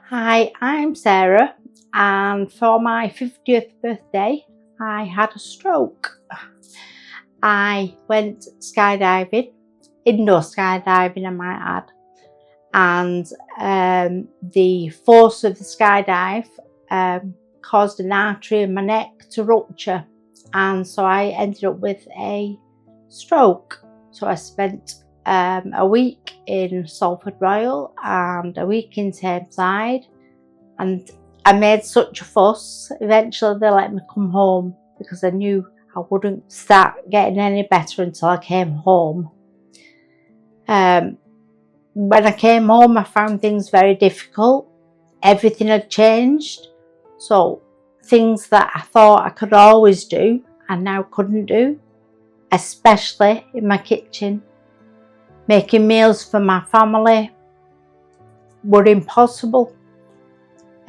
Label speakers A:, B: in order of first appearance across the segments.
A: Hi, I'm Sarah, and for my 50th birthday, I had a stroke. I went skydiving, indoor skydiving, I might add, and the force of the skydive caused an artery in my neck to rupture, and so I ended up with a stroke. So I spent a week in Salford Royal and a week in Tameside, and I made such a fuss. Eventually they let me come home because I knew I wouldn't start getting any better until I came home. When I came home, I found things very difficult. Everything had changed. So things that I thought I could always do, I now couldn't do, especially in my kitchen. Making meals for my family were impossible.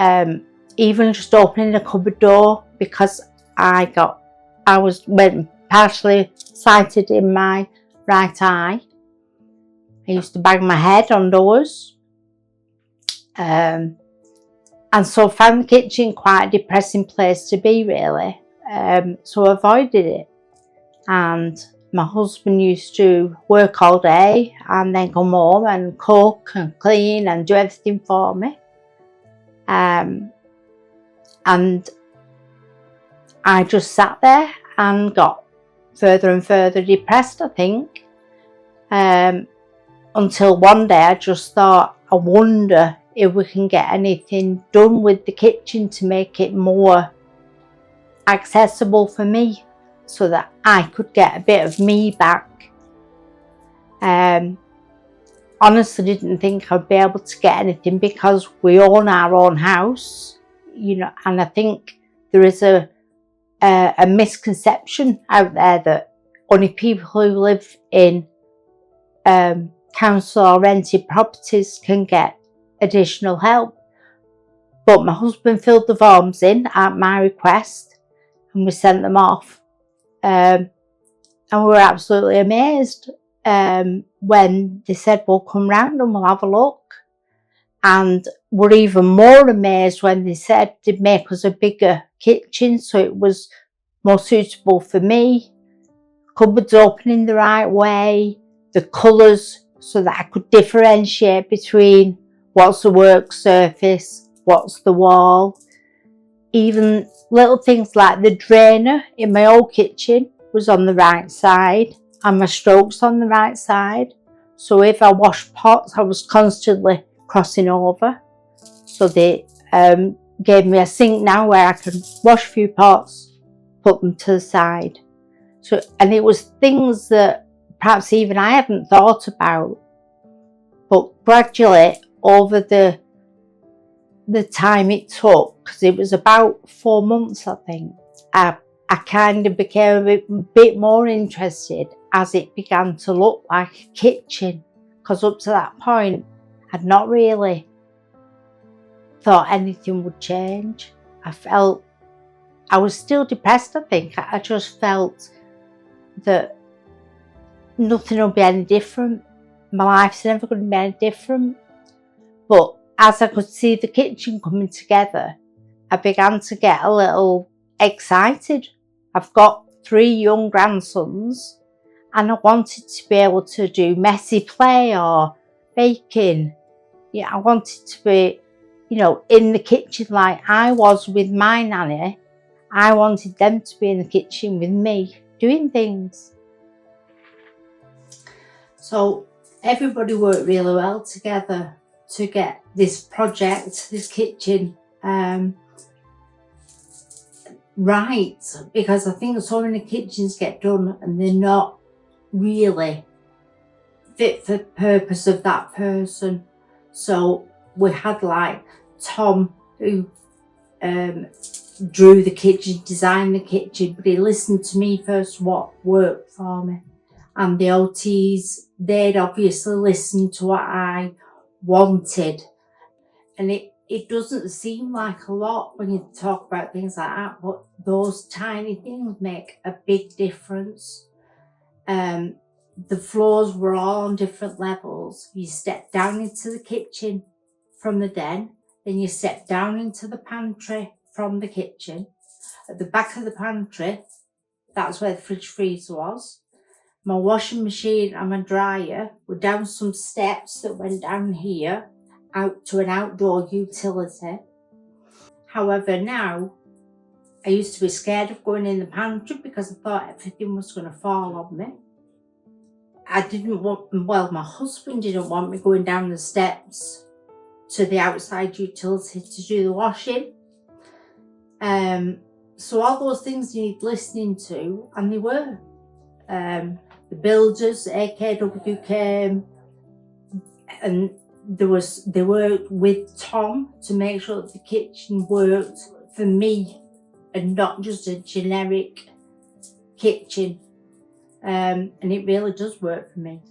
A: Even just opening the cupboard door, because I was partially sighted in my right eye. I used to bang my head on doors. And so found the kitchen quite a depressing place to be, really. So I avoided it. And my husband used to work all day and then come home and cook and clean and do everything for me. And I just sat there and got further and further depressed, I think. Until one day I just thought, I wonder if we can get anything done with the kitchen to make it more accessible for me, so that I could get a bit of me back. Honestly didn't think I'd be able to get anything because we own our own house, and I think there is a misconception out there that only people who live in council or rented properties can get additional help. But my husband filled the forms in at my request and we sent them off. And we were absolutely amazed when they said, "We'll come round and we'll have a look." And we're even more amazed when they said they'd make us a bigger kitchen so it was more suitable for me. Cupboards opening the right way, the colours so that I could differentiate between what's the work surface, what's the wall. Even little things like the drainer in my old kitchen was on the right side and my stroke's on the right side. So if I washed pots, I was constantly crossing over. So they gave me a sink now where I can wash a few pots, put them to the side. So, and it was things that perhaps even I hadn't thought about. But gradually, over the time it took, because it was about 4 months, I think, I kind of became a bit more interested as it began to look like a kitchen. Because up to that point, I'd not really thought anything would change. I was still depressed, I think. I just felt that nothing will be any different. My life's never going to be any different. But as I could see the kitchen coming together, I began to get a little excited. I've got 3 young grandsons and I wanted to be able to do messy play or baking. I wanted to be, in the kitchen like I was with my nanny. I wanted them to be in the kitchen with me, doing things. So everybody worked really well together to get this project, this kitchen, right. Because I think so many kitchens get done and they're not really fit for the purpose of that person. So we had like Tom, who drew the kitchen, designed the kitchen, but he listened to me first what worked for me. And the OTs, they'd obviously listened to what I wanted. And it doesn't seem like a lot when you talk about things like that, but those tiny things make a big difference. The floors were all on different levels. You step down into the kitchen from the den, Then you step down into the pantry from the kitchen. At the back of the pantry, that's where the fridge freezer was. My washing machine and my dryer were down some steps that went down here out to an outdoor utility. However, now I used to be scared of going in the pantry because I thought everything was going to fall on me. My husband didn't want me going down the steps to the outside utility to do the washing. So all those things you need listening to, and they were. The builders, AKW came, and they worked with Tom to make sure that the kitchen worked for me and not just a generic kitchen. And it really does work for me.